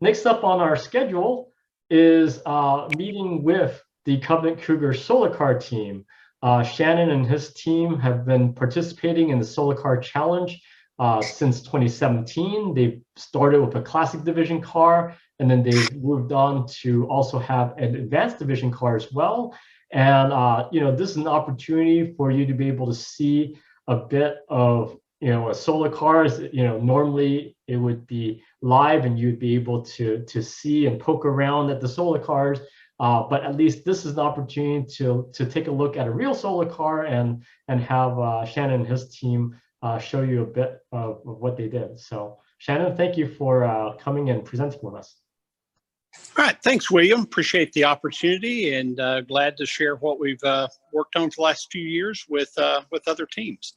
next up on our schedule is meeting with the Covenant Cougar Solar Car team. Shannon and his team have been participating in the Solar Car Challenge since 2017. They started with a Classic Division car, and then they've moved on to also have an Advanced Division car as well. And this is an opportunity for you to be able to see a bit of a solar cars. Normally it would be live, and you'd be able to see and poke around at the solar cars. But at least this is an opportunity to take a look at a real solar car and have Shannon and his team show you a bit of what they did. So Shannon, thank you for coming and presenting with us. All right, thanks, William. Appreciate the opportunity, and glad to share what we've worked on for the last few years with other teams.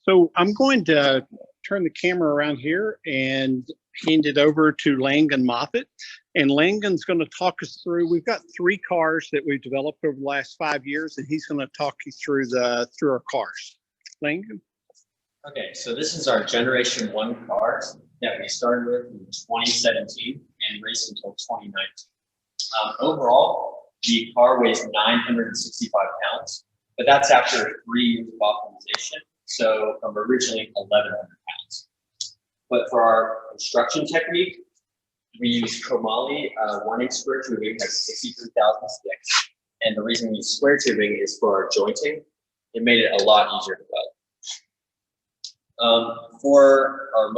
So I'm going to turn the camera around here and hand it over to Langan Moffett. And Langan's going to talk us through, we've got 3 cars that we've developed over the last 5 years, and he's going to talk you through our cars. Langan? Okay, so this is our Generation 1 car that we started with in 2017 and raced until 2019. Overall, the car weighs 965 pounds, but that's after 3 years of optimization, so from originally 1,100 pounds. But for our construction technique, we use chromoly 1/8 square tubing that's 63,000 sticks. And the reason we use square tubing is for our jointing. It made it a lot easier to weld. For our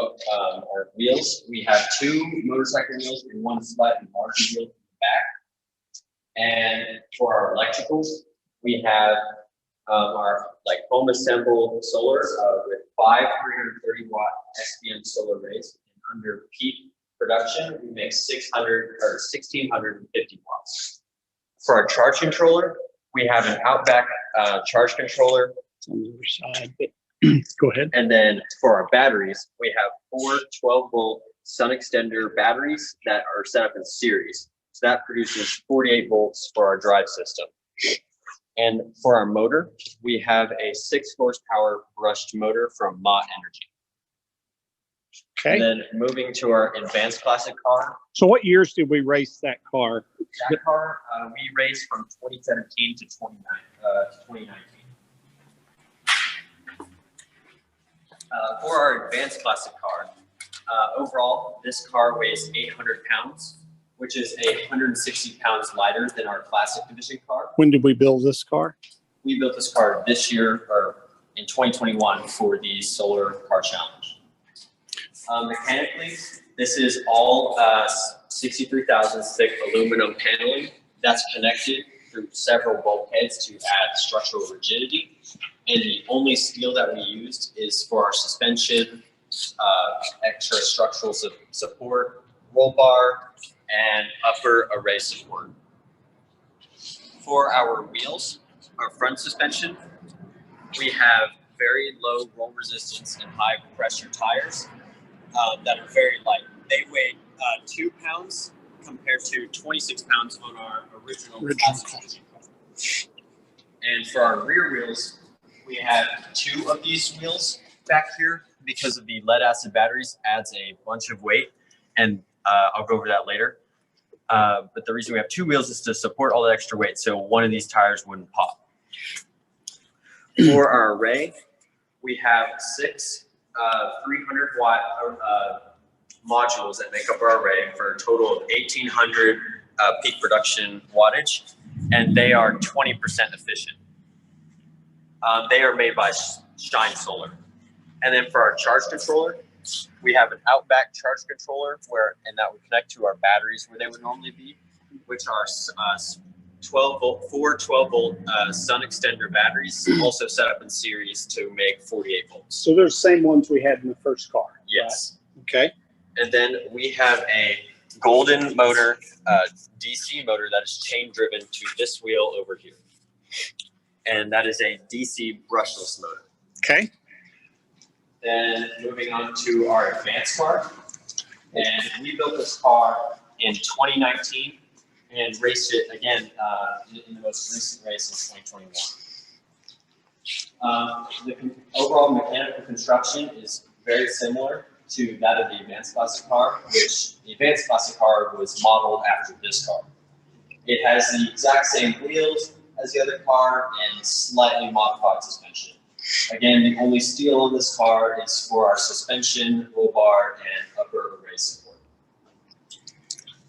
wheels, we have 2 motorcycle wheels and 1 slightly larger wheel in the back. And for our electricals, we have our home assembled solar with 5 330 watt SPM solar arrays. And under peak production, we make 1,650 watts. For our charge controller, we have an Outback charge controller. On the other side, but go ahead. And then for our batteries, we have 4 12-volt sun extender batteries that are set up in series. So that produces 48 volts for our drive system. And for our motor, we have a 6 horsepower brushed motor from Mott Energy. Okay. And then moving to our advanced classic car. So what years did we race that car? That car, we raced from 2017 to 2019. For our advanced classic car, overall, this car weighs 800 pounds, which is 160 pounds lighter than our classic division car. When did we build this car? We built this car this year, or in 2021, for the Solar Car Challenge. Mechanically, this is all 63,000 thick aluminum paneling that's connected through several bulkheads to add structural rigidity. And the only steel that we used is for our suspension, extra structural support, roll bar, and upper array support. For our wheels, our front suspension, we have very low roll resistance and high pressure tires that are very light. They weigh 2 pounds compared to 26 pounds on our original classic. And for our rear wheels, we have 2 of these wheels back here because of the lead acid batteries adds a bunch of weight, and I'll go over that later. But the reason we have 2 wheels is to support all the extra weight, so one of these tires wouldn't pop. For our array, we have 6 300 watt modules that make up our array for a total of 1,800 peak production wattage, and they are 20% efficient. They are made by Shine Solar. And then for our charge controller, we have an Outback charge controller and that would connect to our batteries where they would normally be, which are 4 12-volt sun extender batteries, also set up in series to make 48 volts. So they're the same ones we had in the first car. Yes. Right? Okay. And then we have a golden motor, DC motor that is chain driven to this wheel over here. And that is a DC brushless motor. Okay. Then moving on to our advanced car. And we built this car in 2019 and raced it again in the most recent race in 2021. The overall mechanical construction is very similar to that of the advanced classic car, which the advanced classic car was modeled after this car. It has the exact same wheels as the other car and slightly modified suspension. Again, the only steel on this car is for our suspension, roll bar, and upper array support.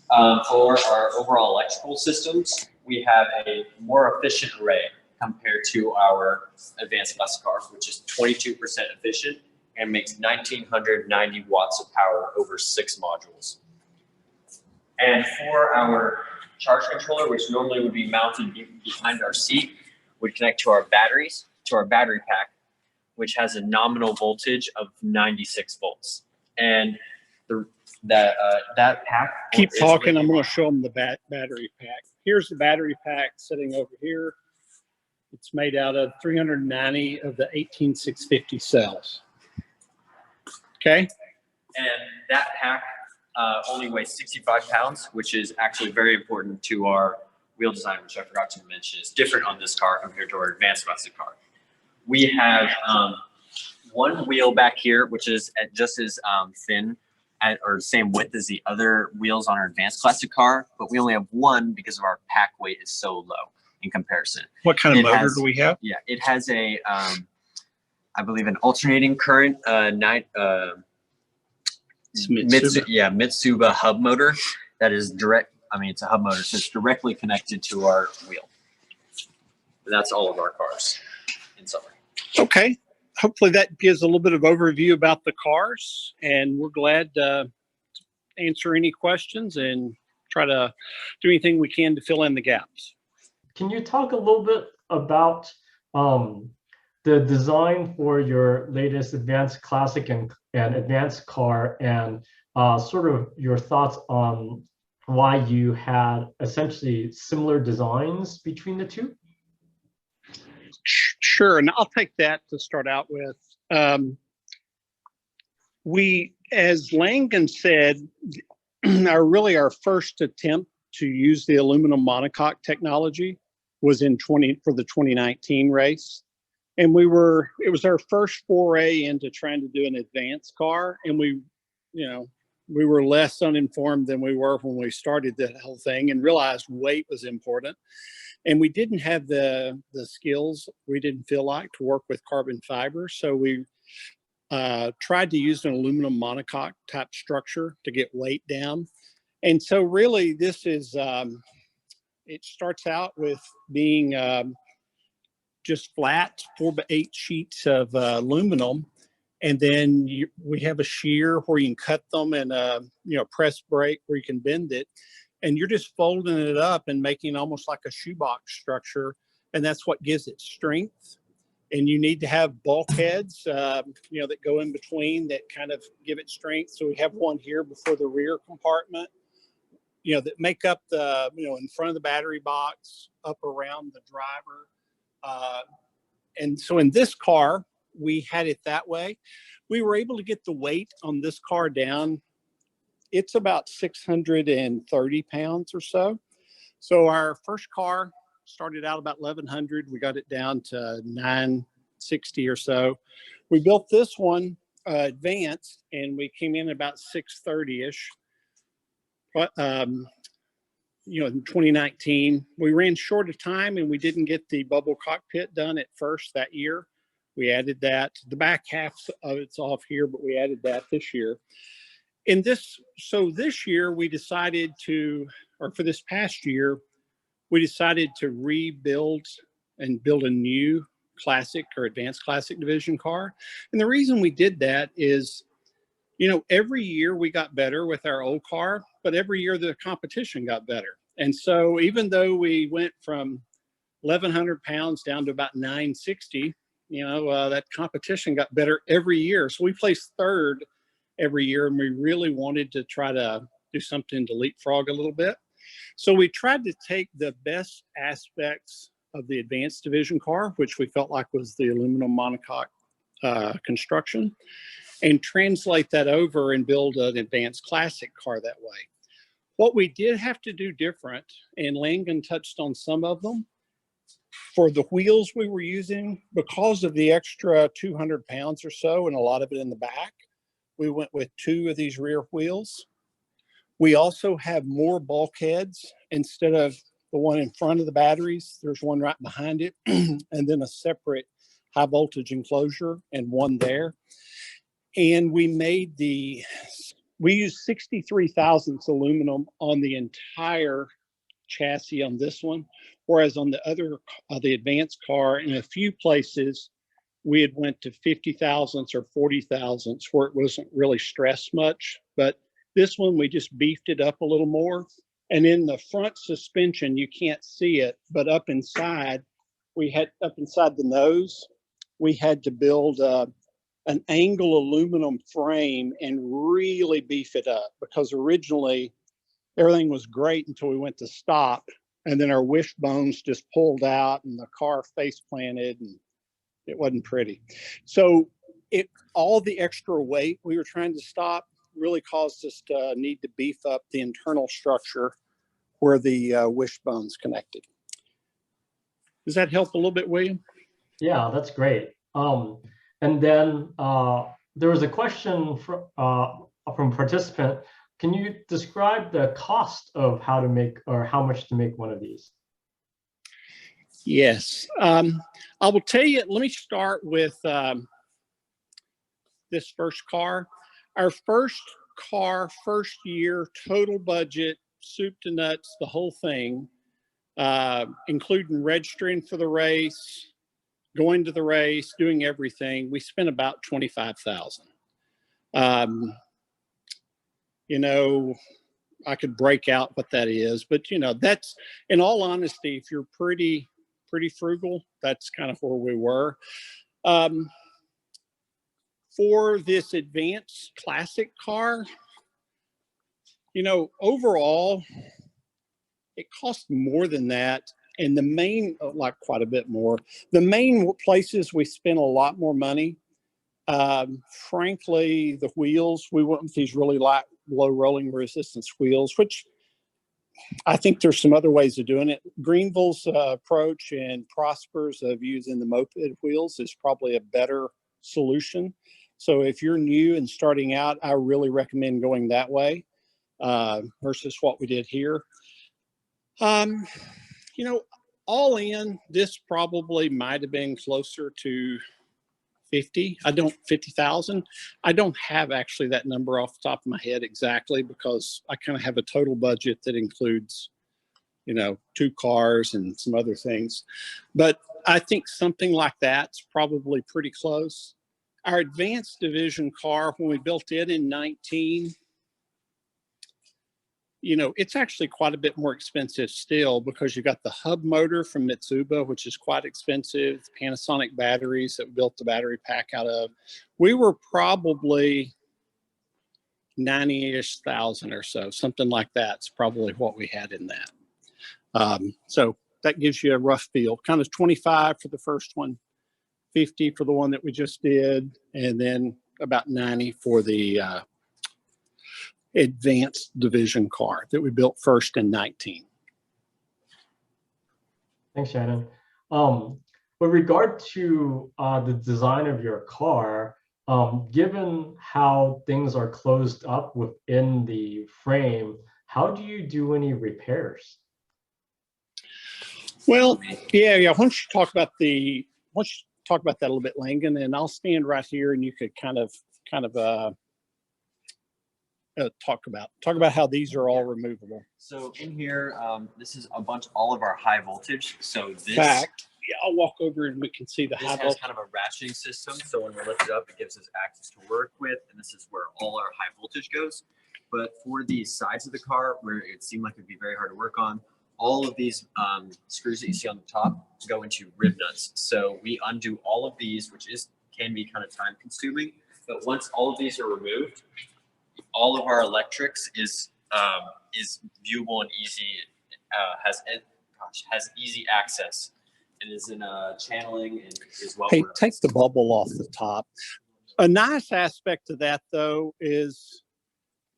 For our overall electrical systems, we have a more efficient array compared to our advanced classic car, which is 22% efficient and makes 1,990 watts of power over 6 modules. And for our charge controller, which normally would be mounted behind our seat, would connect to our batteries, to our battery pack, which has a nominal voltage of 96 volts. And that pack. Keep talking. I'm going to show them the battery pack. Here's the battery pack sitting over here. It's made out of 390 of the 18650 cells. Okay. And that pack only weighs 65 pounds, which is actually very important to our wheel design, which I forgot to mention. It's different on this car compared to our advanced classic car. We have one wheel back here, which is just as thin or same width as the other wheels on our advanced classic car, but we only have one because of our pack weight is so low in comparison. What kind of motor do we have? Yeah, it has a, I believe, an alternating current Mitsuba hub motor that is direct. I mean, it's a hub motor, so it's directly connected to our wheel. But that's all of our cars in summary. Okay. Hopefully that gives a little bit of overview about the cars, and we're glad to answer any questions and try to do anything we can to fill in the gaps. Can you talk a little bit about the design for your latest advanced classic and advanced car, and sort of your thoughts on why you had essentially similar designs between the two? Sure, and I'll take that to start out with. We, as Langan said, our first attempt to use the aluminum monocoque technology was for the 2019 race. And it was our first foray into trying to do an advanced car. And we were less uninformed than we were when we started the whole thing and realized weight was important. And we didn't have the skills, we didn't feel like, to work with carbon fiber. So we tried to use an aluminum monocoque type structure to get weight down. And so really this is, it starts out with being just flat 4x8 sheets of aluminum. And then we have a shear where you can cut them, and press brake where you can bend it. And you're just folding it up and making almost like a shoebox structure. And that's what gives it strength. And you need to have bulkheads, that go in between that kind of give it strength. So we have one here before the rear compartment, that make up the, in front of the battery box, up around the driver. And so in this car, we had it that way. We were able to get the weight on this car down. It's about 630 pounds or so. So our first car started out about 1,100. We got it down to 960 or so. We built this one advanced, and we came in about 630-ish. But, in 2019, we ran short of time, and we didn't get the bubble cockpit done at first that year. We added that. The back half of it's off here, but we added that this year. So this year we decided for this past year, we decided to rebuild and build a new classic or advanced classic division car. And the reason we did that is, every year we got better with our old car, but every year the competition got better. And so even though we went from 1,100 pounds down to about 960, that competition got better every year. So we placed third every year, and we really wanted to try to do something to leapfrog a little bit. So we tried to take the best aspects of the advanced division car, which we felt like was the aluminum monocoque construction, and translate that over and build an advanced classic car that way. What we did have to do different, and Langan touched on some of them, for the wheels we were using, because of the extra 200 pounds or so, and a lot of it in the back, we went with 2 of these rear wheels. We also have more bulkheads. Instead of the one in front of the batteries, there's one right behind it, and then a separate high voltage enclosure and one there. And we used 63 thousandths aluminum on the entire chassis on this one, whereas on the other, the advanced car, in a few places, we had went to 50 thousandths or 40 thousandths where it wasn't really stressed much. But this one, we just beefed it up a little more. And in the front suspension, you can't see it, but up inside, up inside the nose, we had to build an angle aluminum frame and really beef it up, because originally everything was great until we went to stop, and then our wishbones just pulled out and the car face planted, and it wasn't pretty. So all the extra weight we were trying to stop really caused us to need to beef up the internal structure where the wishbones connected. Does that help a little bit, William? Yeah, that's great. And then there was a question from a participant. Can you describe the cost of how to make, or how much to make one of these? Yes, I will tell you. Let me start with this first car. Our first car, first year, total budget, soup to nuts, the whole thing, including registering for the race, going to the race, doing everything. We spent about $25,000. You know, I could break out what that is, but you know, that's, in all honesty, if you're pretty frugal, that's kind of where we were. For this advanced classic car, you know, overall, it cost more than that. And the main, like quite a bit more, the main places we spent a lot more money. Frankly, the wheels, we went with these really light, low rolling resistance wheels, which I think there's some other ways of doing it. Greenville's approach and Prosper's of using the moped wheels is probably a better solution. So if you're new and starting out, I really recommend going that way versus what we did here. You know, all in, this probably might have been closer to 50,000. I don't have actually that number off the top of my head exactly, because I kind of have a total budget that includes, you know, 2 cars and some other things. But I think something like that's probably pretty close. Our advanced division car, when we built it in 19, you know, it's actually quite a bit more expensive still, because you got the hub motor from Mitsuba, which is quite expensive, Panasonic batteries that we built the battery pack out of. We were probably 90-ish thousand or so, something like that's probably what we had in that. So that gives you a rough feel, kind of 25 for the first one, 50 for the one that we just did, and then about 90 for the advanced division car that we built first in 19. Thanks, Shannon. With regard to the design of your car, given how things are closed up within the frame, how do you do any repairs? Well, yeah. Why don't you talk about that a little bit, Langan, and I'll stand right here, and you could kind of talk about how these are all removable. So in here, this is all of our high voltage. So this. Fact. Yeah, I'll walk over and we can see the this high has voltage. kind of a ratcheting system. So when we lift it up, it gives us access to work with, and this is where all our high voltage goes. But for the sides of the car, where it seemed like it'd be very hard to work on, all of these screws that you see on the top go into rib nuts. So we undo all of these, which can be kind of time consuming. But once all of these are removed, all of our electrics is viewable and easy, has easy access, and is in channeling and is well. Hey, take the bubble off the top. A nice aspect of that, though, is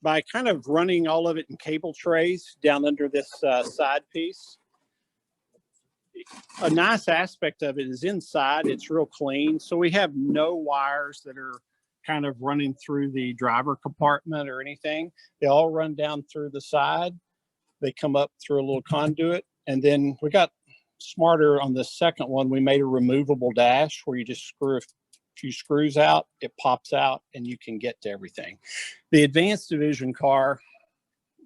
by kind of running all of it in cable trays down under this side piece. A nice aspect of it is inside, it's real clean. So we have no wires that are kind of running through the driver compartment or anything. They all run down through the side. They come up through a little conduit. And then we got smarter on the second one. We made a removable dash where you just screw a few screws out, it pops out, and you can get to everything. The advanced division car,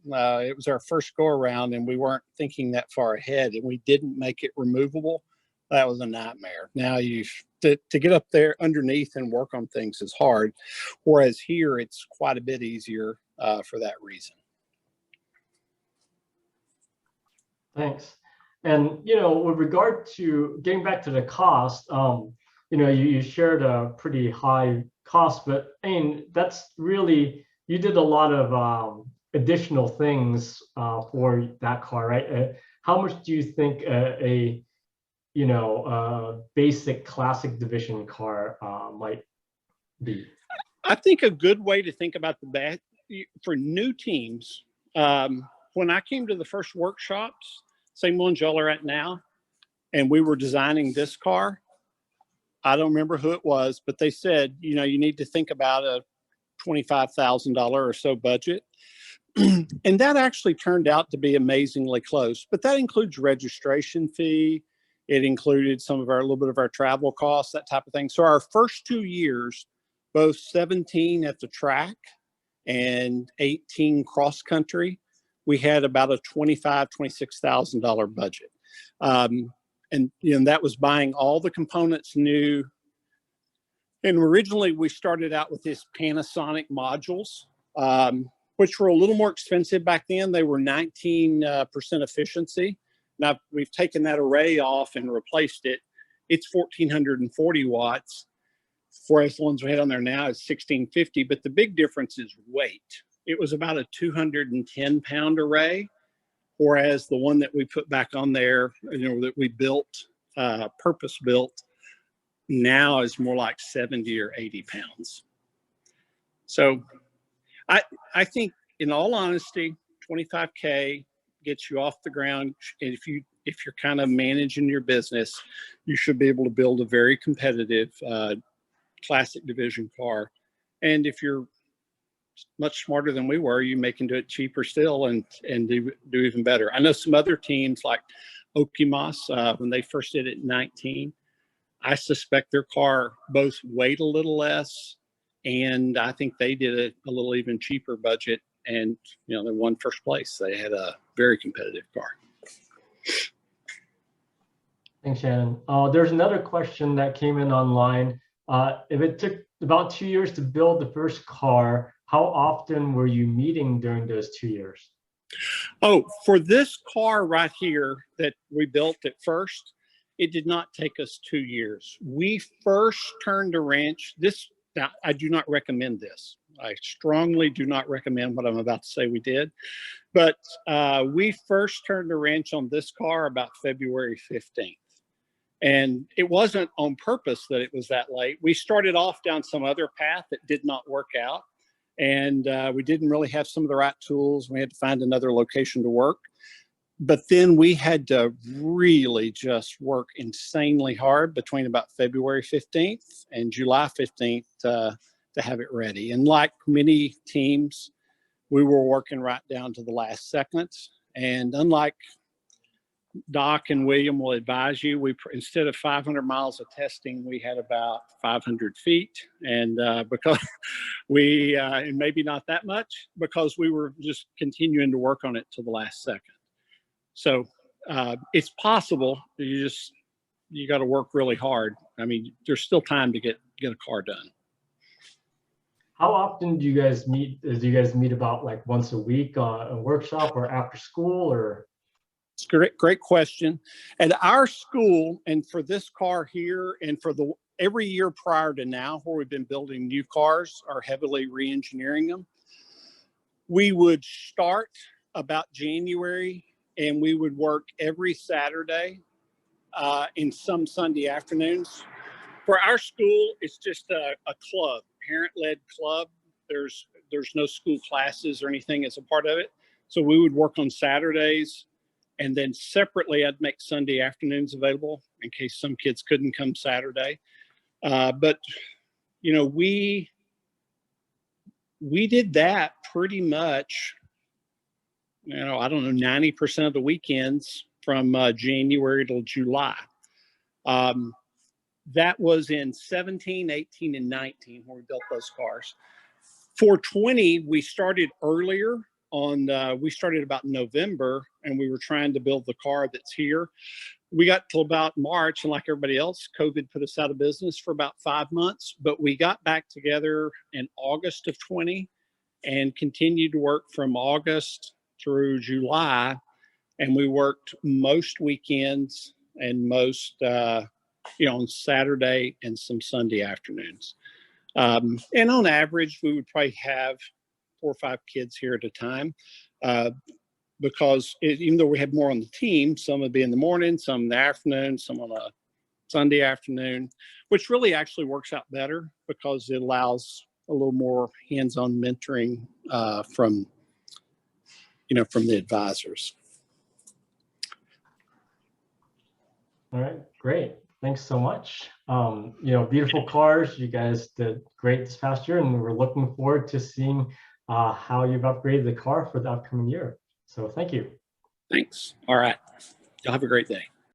it was our first go around, and we weren't thinking that far ahead, and we didn't make it removable. That was a nightmare. Now to get up there underneath and work on things is hard, whereas here it's quite a bit easier for that reason. Thanks. And, with regard to getting back to the cost, you shared a pretty high cost, but I mean, that's really, you did a lot of additional things for that car, right? How much do you think a basic classic division car might be? I think a good way to think about for new teams, when I came to the first workshops, same ones y'all are at now, and we were designing this car, I don't remember who it was, but they said, you need to think about a $25,000 or so budget. And that actually turned out to be amazingly close, but that includes registration fee. It included a little bit of our travel costs, that type of thing. So our first 2 years, both 17 at the track and 18 cross country, we had about a $25,000, $26,000 budget. And that was buying all the components new. And originally we started out with these Panasonic modules, which were a little more expensive back then. They were 19% efficiency. Now we've taken that array off and replaced it. It's 1,440 watts, whereas the ones we had on there now is 1,650. But the big difference is weight. It was about a 210-pound array, whereas the one that we put back on there, that we built, purpose-built, now is more like 70 or 80 pounds. So I think, in all honesty, $25K gets you off the ground. And if you're kind of managing your business, you should be able to build a very competitive classic division car. And if you're much smarter than we were, you may can do it cheaper still and do even better. I know some other teams like Okemos, when they first did it in 19, I suspect their car both weighed a little less, and I think they did a little even cheaper budget, and they won first place. They had a very competitive car. Thanks, Shannon. There's another question that came in online. If it took about 2 years to build the first car, how often were you meeting during those 2 years? Oh, for this car right here that we built at first, it did not take us 2 years. We first turned a wrench. Now, I do not recommend this. I strongly do not recommend what I'm about to say we did. But we first turned a wrench on this car about February 15th. And it wasn't on purpose that it was that late. We started off down some other path that did not work out. And we didn't really have some of the right tools. We had to find another location to work. But then we had to really just work insanely hard between about February 15th and July 15th to have it ready. And like many teams, we were working right down to the last second. And unlike Doc and William will advise you, instead of 500 miles of testing, we had about 500 feet. And because and maybe not that much, because we were just continuing to work on it till the last second. So it's possible. You got to work really hard. I mean, there's still time to get a car done. How often do you guys meet? Do you guys meet about like once a week on a workshop or after school, or? It's great question. At our school, and for this car here, and for every year prior to now, where we've been building new cars or heavily re-engineering them, we would start about January, and we would work every Saturday and some Sunday afternoons. For our school, it's just a club, parent-led club. There's no school classes or anything as a part of it. So we would work on Saturdays, and then separately I'd make Sunday afternoons available in case some kids couldn't come Saturday. But we we did that pretty much, I don't know, 90% of the weekends from January till July. That was in 17, 18, and 19 when we built those cars. For 20, we started earlier we started about November, and we were trying to build the car that's here. We got till about March, and like everybody else, COVID put us out of business for about 5 months, but we got back together in August of 20 and continued to work from August through July. And we worked most weekends and most, on Saturday and some Sunday afternoons. And on average, we would probably have 4 or 5 kids here at a time, because even though we had more on the team, some would be in the morning, some in the afternoon, some on a Sunday afternoon, which really actually works out better because it allows a little more hands-on mentoring from the advisors. All right, great. Thanks so much. Beautiful cars. You guys did great this past year, and we're looking forward to seeing how you've upgraded the car for the upcoming year. So thank you. Thanks. All right. Y'all have a great day.